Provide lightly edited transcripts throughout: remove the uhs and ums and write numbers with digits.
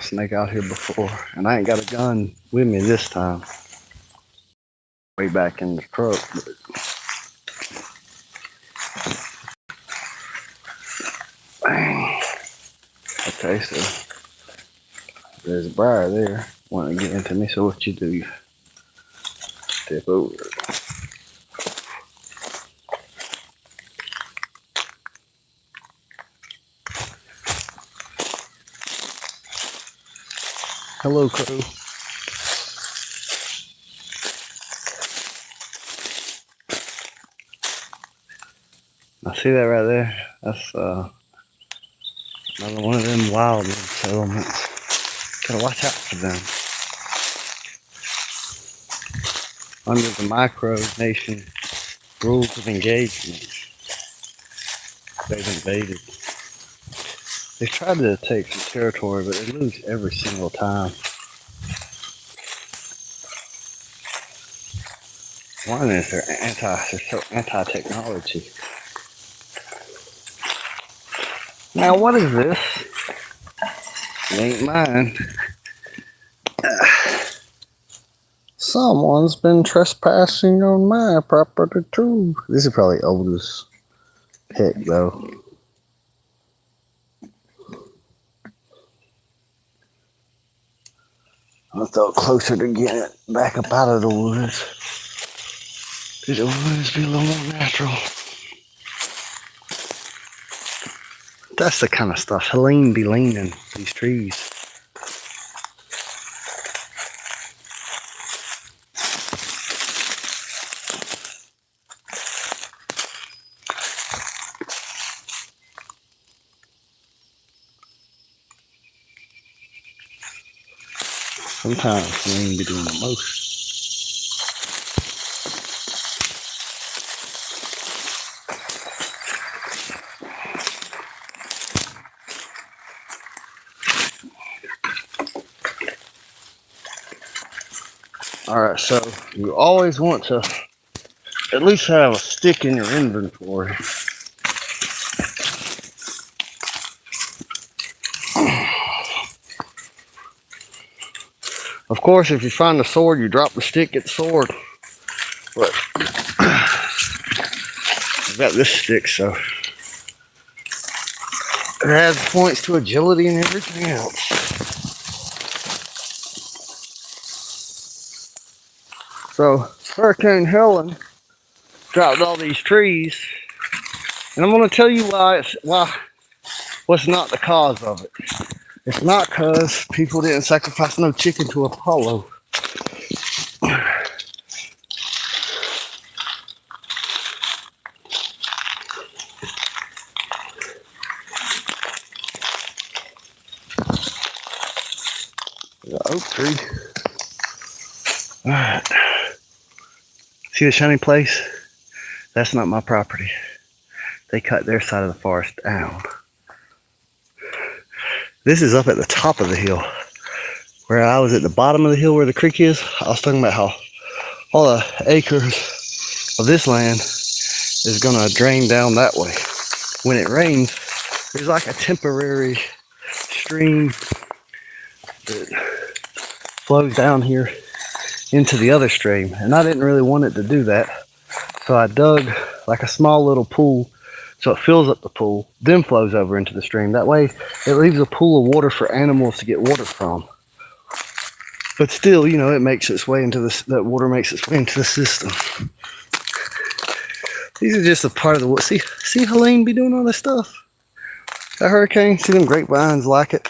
Snake out here before, and I ain't got a gun with me this time. Way back in the truck, but bang. Okay, so there's a briar there wanting to get into me. So what you do? You step over. Hello, crow. I see that right there. That's another one of them wild settlements. Gotta watch out for them. Under the micronation rules of engagement, they've invaded. They tried to take some territory, but they lose every single time. One is they're so anti-technology. Now what is this? It ain't mine. Someone's been trespassing on my property too. This is probably old as heck though. I thought closer to getting it back up out of the woods. Because the woods be a little more natural. That's the kind of stuff Helene be leaning, these trees. Sometimes Helene be doing the most. Alright, so you always want to at least have a stick in your inventory. Of course, if you find a sword, you drop the stick, get the sword. But I've got this stick, so it adds points to agility and everything else. So Hurricane Helen dropped all these trees, and I'm going to tell you what's not the cause of it. It's not because people didn't sacrifice no chicken to Apollo. The oak tree. Alright. See the shiny place? That's not my property. They cut their side of the forest down. This is up at the top of the hill. Where I was at the bottom of the hill where the creek is, I was talking about how all the acres of this land is gonna drain down that way. When it rains, there's like a temporary stream that flows down here into the other stream. And I didn't really want it to do that. So I dug like a small little pool so it fills up the pool, then flows over into the stream. That way it leaves a pool of water for animals to get water from. But still, you know, it makes its way into that water makes its way into the system. These are just a part of the wood. See Helene be doing all this stuff? That hurricane, see them grapevines like it.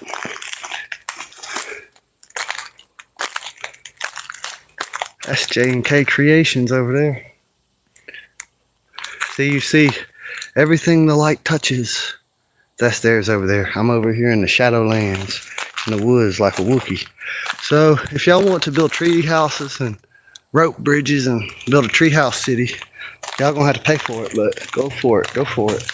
That's J&K Creations over there. You see everything the light touches. That's theirs over there. I'm over here in the Shadowlands, in the woods like a Wookiee. So if y'all want to build tree houses and rope bridges and build a tree house city, y'all gonna have to pay for it, but go for it, go for it.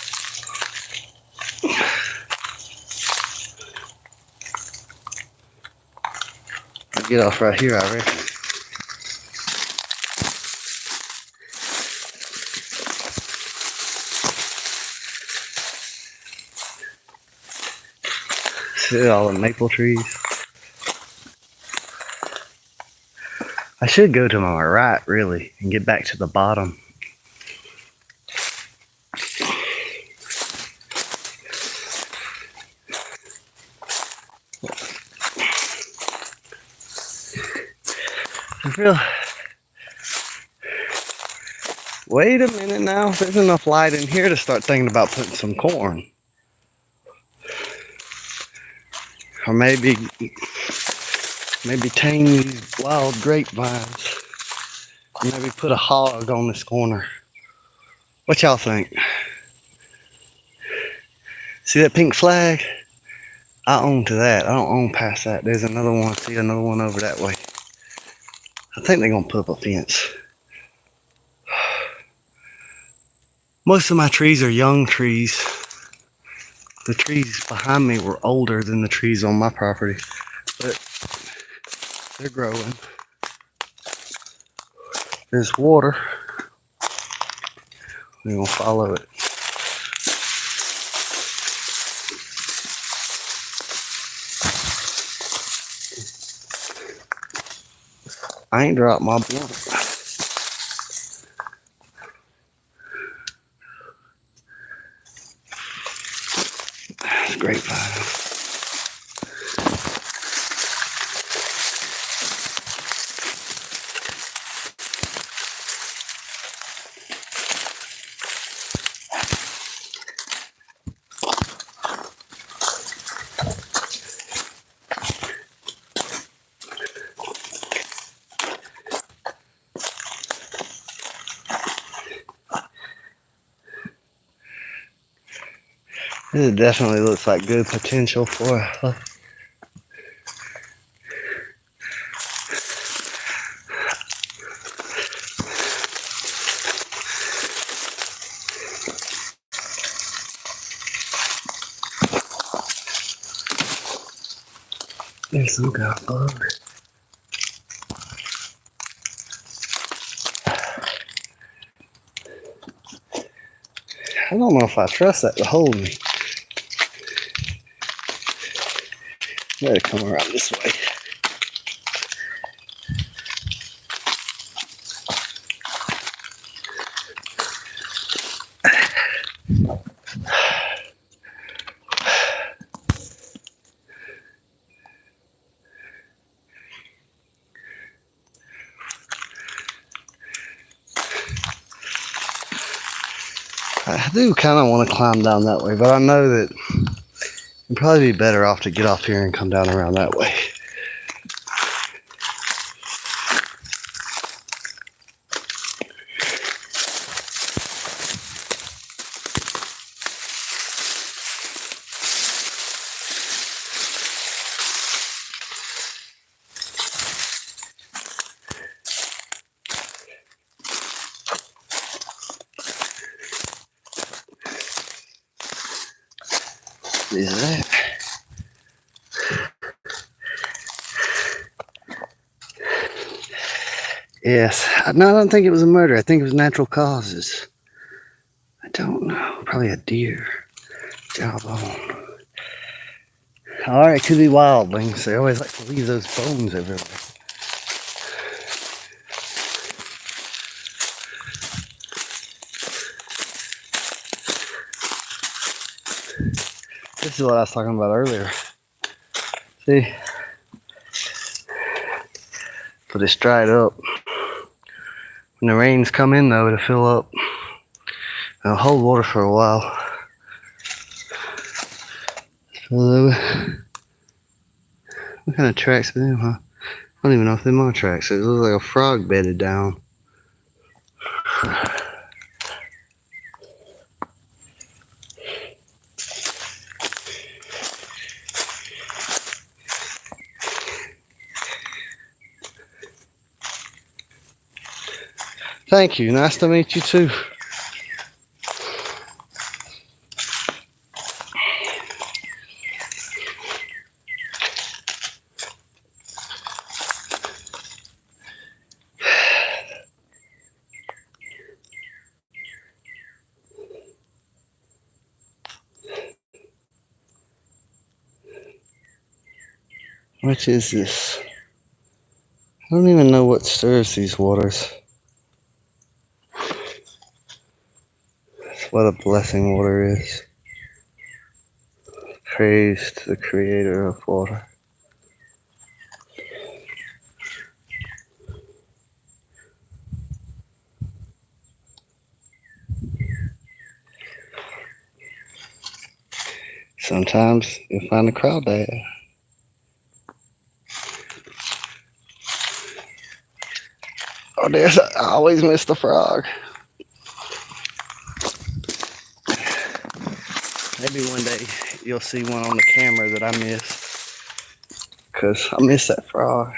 I'll get off right here, I reckon. See all the maple trees. I should go to my right, really, and get back to the bottom. I feel... Wait a minute now. There's enough light in here to start thinking about putting some corn. Or maybe tame these wild grapevines. Maybe put a hog on this corner. What y'all think? See that pink flag? I own to that. I don't own past that. There's another one. See another one over that way. I think they're gonna put up a fence. Most of my trees are young trees. The trees behind me were older than the trees on my property, but they're growing. There's water. We're gonna follow it. I ain't dropped my blunt. That's grapevine. This definitely looks like good potential for a... There's some kind of bug. I don't know if I trust that to hold me. Better come around this way. I do kind of want to climb down that way, but I know that it'd probably be better off to get off here and come down around that way. Is that? Yes. No, I don't think it was a murder. I think it was natural causes. I don't know. Probably a deer. Jawbone. Or it could be wildlings. They always like to leave those bones everywhere. This is what I was talking about earlier. See? But it's dried up. When the rains come in though, it'll fill up. It'll hold water for a while. So, what kind of tracks are them, huh? I don't even know if they're my tracks. It looks like a frog bedded down. Thank you. Nice to meet you too. Which is this? I don't even know what stirs these waters. That's what a blessing water is. Praise to the creator of water. Sometimes you'll find a crawdad. Oh, I always miss the frog. Maybe one day you'll see one on the camera that I missed. Because I miss that frog.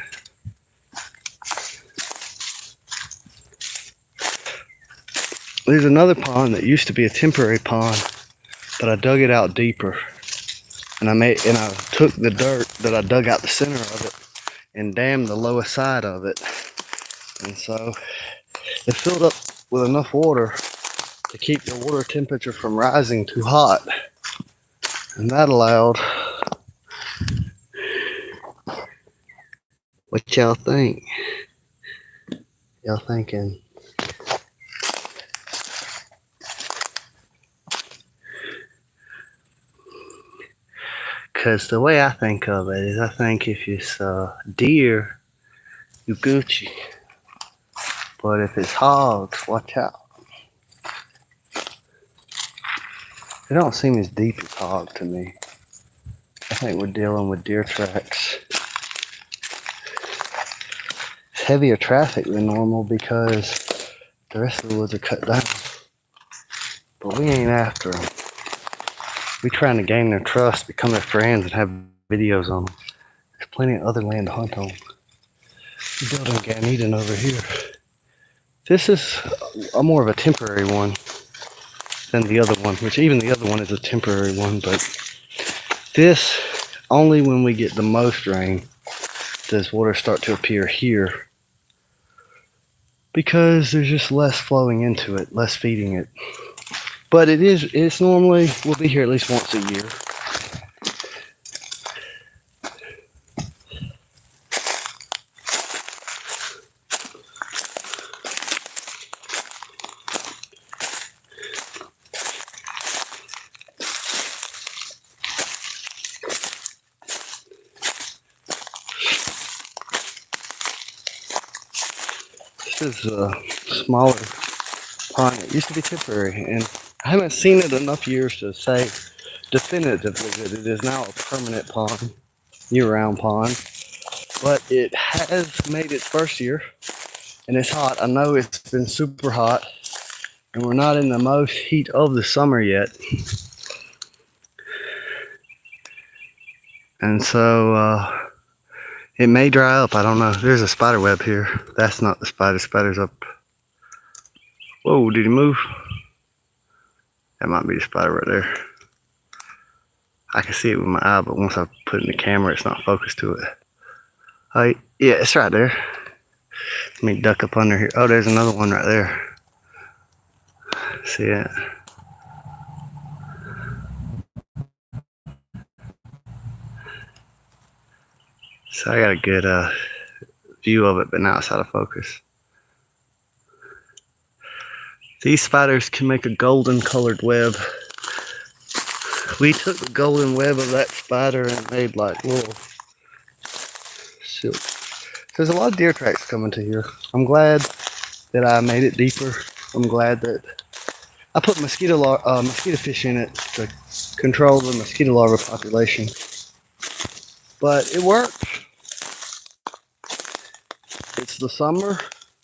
There's another pond that used to be a temporary pond, but I dug it out deeper. And I took the dirt that I dug out the center of it and dammed the lowest side of it. And so it filled up with enough water to keep the water temperature from rising too hot. And that allowed, what y'all think? Y'all thinking? Because the way I think of it is, I think if it's deer, you Gucci. But if it's hogs, watch out. They don't seem as deep as hog to me. I think we're dealing with deer tracks. It's heavier traffic than normal because the rest of the woods are cut down. But we ain't after them. We trying to gain their trust, become their friends, and have videos on them. There's plenty of other land to hunt on. We're building Gan Eden over here. This is more of a temporary one than the other one, which even the other one is a temporary one, but this, only when we get the most rain does water start to appear here, because there's just less flowing into it, less feeding it. But it's normally, we'll be here at least once a year. This is a smaller pond. It used to be temporary, and I haven't seen it enough years to say definitively that it is now a permanent pond, year-round pond. But it has made its first year, and it's hot. I know it's been super hot, and we're not in the most heat of the summer yet. And so it may dry up. I don't know. There's a spider web here. That's not the spider. Spider's up. Whoa, did he move? That might be the spider right there. I can see it with my eye, but once I put it in the camera, it's not focused to it. Oh, yeah, it's right there. Let me duck up under here. Oh, there's another one right there. See it? So I got a good view of it, but now it's out of focus. These spiders can make a golden colored web. We took the golden web of that spider and made like little silk. There's a lot of deer tracks coming to here. I'm glad that I made it deeper. I'm glad that I put mosquito fish in it to control the mosquito larva population. But it worked. It's the summer.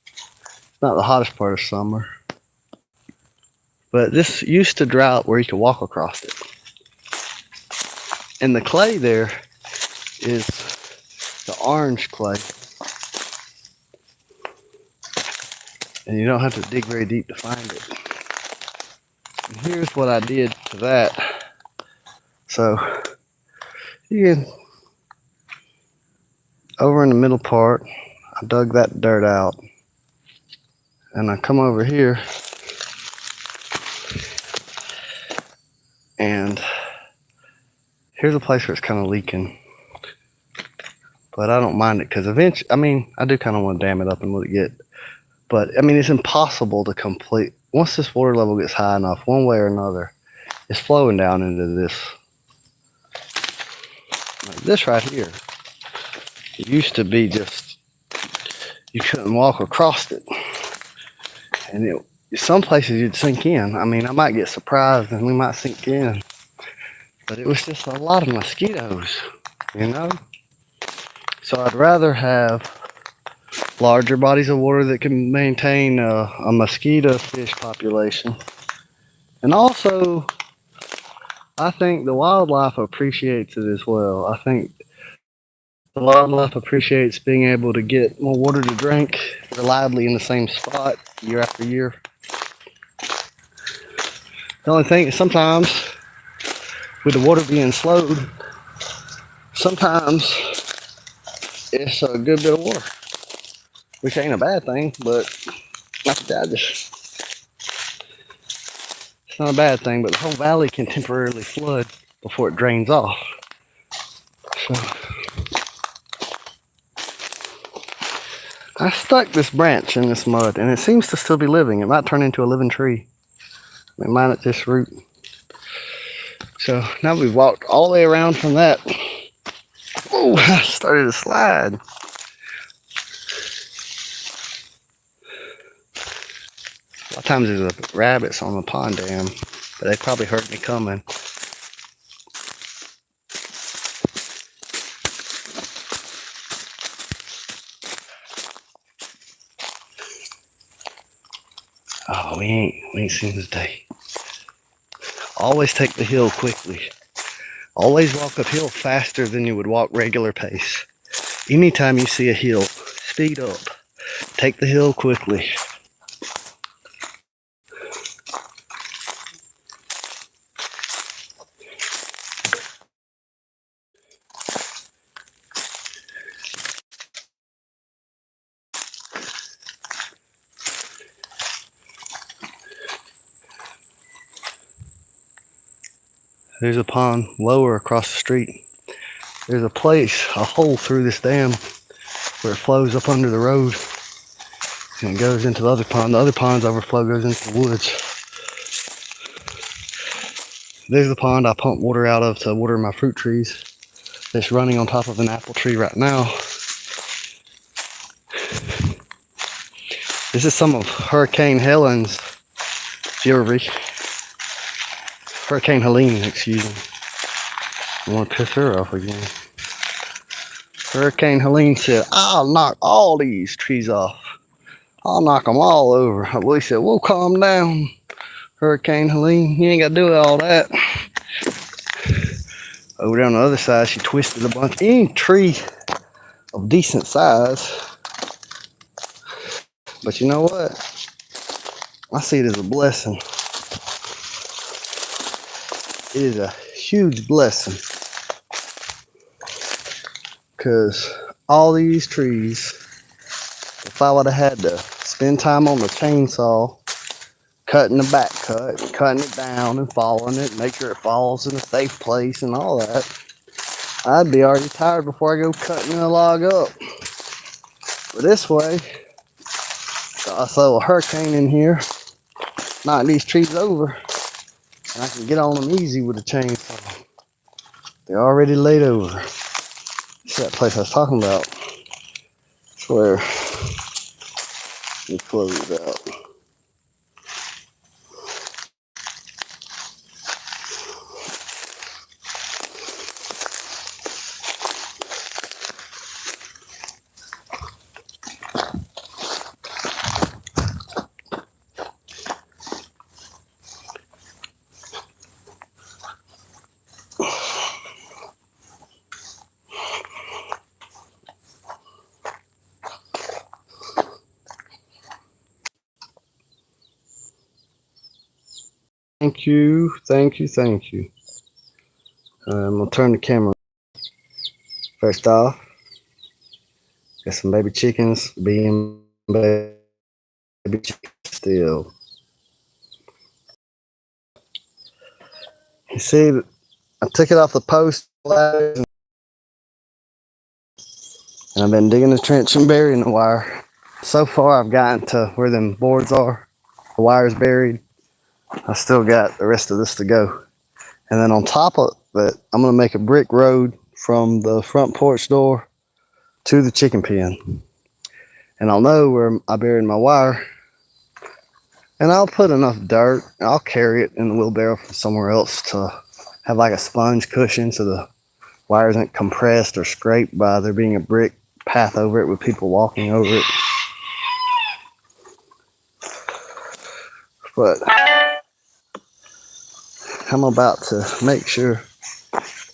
It's not the hottest part of summer. But this used to dry up where you could walk across it. And the clay there is the orange clay. And you don't have to dig very deep to find it. And here's what I did to that. So you can, over in the middle part, I dug that dirt out. And I come over here and here's a place where it's kind of leaking. but I don't mind it because eventually, I mean, I do kind of want to dam it up and let it get. But I mean, it's impossible to complete once this water level gets high enough, one way or another. It's flowing down into this. Like this right here. It used to be just you couldn't walk across it, and some places you'd sink in. I mean, I might get surprised and we might sink in, but it was just a lot of mosquitoes, you know. So I'd rather have larger bodies of water that can maintain a mosquito fish population, and also I think the wildlife appreciates it as well. I think the wildlife appreciates being able to get more water to drink reliably in the same spot year after year. The only thing is sometimes with the water being slowed, sometimes it's a good bit of water, which ain't a bad thing, but it's not a bad thing, but the whole valley can temporarily flood before it drains off. So I stuck this branch in this mud and it seems to still be living. It might turn into a living tree. It might at this root. So now we've walked all the way around from that. Oh, I started to slide. A lot of times there's rabbits on the pond dam, but they probably heard me coming. Oh, we ain't seen this day. Always take the hill quickly. Always walk uphill faster than you would walk regular pace. Anytime you see a hill, speed up. Take the hill quickly. There's a pond lower across the street. There's a place, a hole through this dam where it flows up under the road and it goes into the other pond. The other pond's overflow goes into the woods. There's the pond I pump water out of to water my fruit trees. It's running on top of an apple tree right now. This is some of Hurricane Helene's fury. Hurricane Helene, excuse me. I want to piss her off again. Hurricane Helene said, I'll knock all these trees off. I'll knock them all over. We said, we'll calm down, Hurricane Helene. You ain't got to do all that. Over there on the other side, she twisted a bunch. Any tree of decent size. But you know what? I see it as a blessing. It is a huge blessing. Because all these trees, if I would have had to spend time on the chainsaw, cutting the back cut, cutting it down and following it, make sure it falls in a safe place and all that, I'd be already tired before I go cutting the log up. But this way, I throw a hurricane in here, knock these trees over, and I can get on them easy with a chainsaw. They're already laid over. It's that place I was talking about. It's where we close it out. Thank you, thank you, thank you. I'm gonna turn the camera. First off, got some baby chickens being baby chickens still. You see, I took it off the post. And I've been digging the trench and burying the wire. So far I've gotten to where them boards are. The wire's buried. I still got the rest of this to go. And then on top of it, I'm gonna make a brick road from the front porch door to the chicken pen. And I'll know where I buried my wire. And I'll put enough dirt. I'll carry it in the wheelbarrow from somewhere else to have like a sponge cushion so the wire isn't compressed or scraped by there being a brick path over it with people walking over it. But I'm about to make sure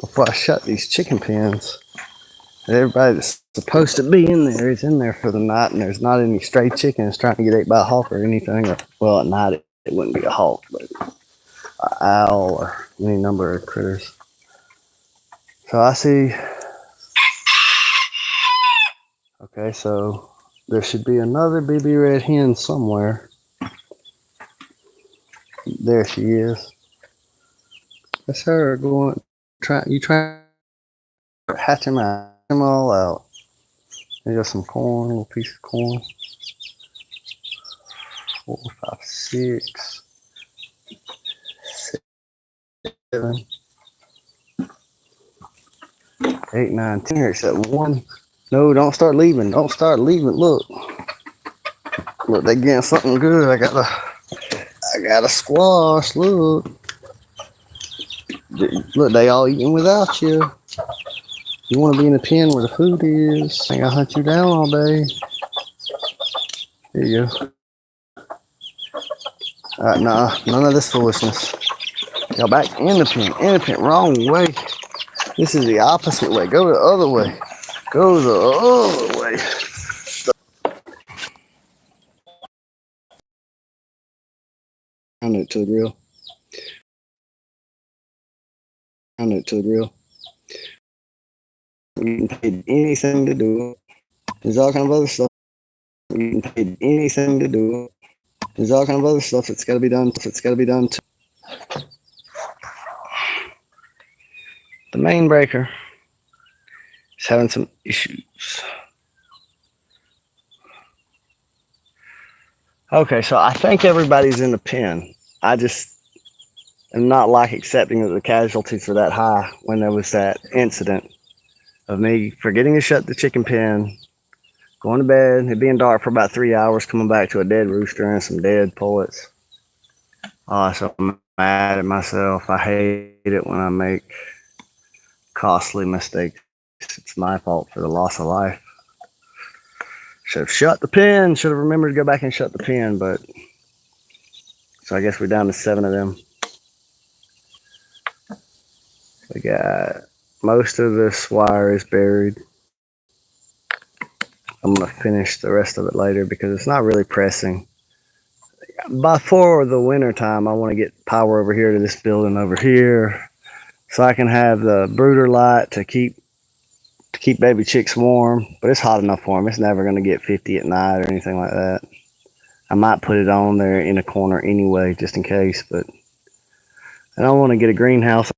before I shut these chicken pens that everybody that's supposed to be in there is in there for the night, and there's not any stray chickens trying to get ate by a hawk or anything. Or, well, at night it wouldn't be a hawk, but an owl or any number of critters. So I see. Okay, so there should be another BB red hen somewhere. There she is. That's her going. You try hatch them out. Them all out. There goes some corn, a little piece of corn. 4, 5, 6, 7, 8, 9, 10. Here's that one. No, don't start leaving. Don't start leaving. Look, they getting something good. I got a squash. Look, they all eating without you. You want to be in the pen where the food is. I ain't gonna hunt you down all day. There you go. Alright, nah, none of this foolishness. Y'all back in the pen, wrong way. This is the opposite way. Go the other way. Go the other way. I knew it to a drill. I knew it to a drill. You can pay anything to do it. There's all kind of other stuff. You can pay anything to do it. There's all kind of other stuff that's got to be done. Too. The main breaker is having some issues. Okay, so I think everybody's in the pen. I just am not like accepting that the casualties were that high when there was that incident of me forgetting to shut the chicken pen, going to bed, it being dark for about 3 hours, coming back to a dead rooster and some dead pullets. Oh, so I'm mad at myself. I hate it when I make costly mistakes. It's my fault for the loss of life. Should have shut the pen. Should have remembered to go back and shut the pen, but so I guess we're down to 7 of them. We got most of this wire is buried. I'm gonna finish the rest of it later because it's not really pressing. Before the winter time, I want to get power over here to this building over here, so I can have the brooder light to keep baby chicks warm. But it's hot enough for them. It's never gonna get 50 at night or anything like that. I might put it on there in a corner anyway, just in case. But I don't want to get a greenhouse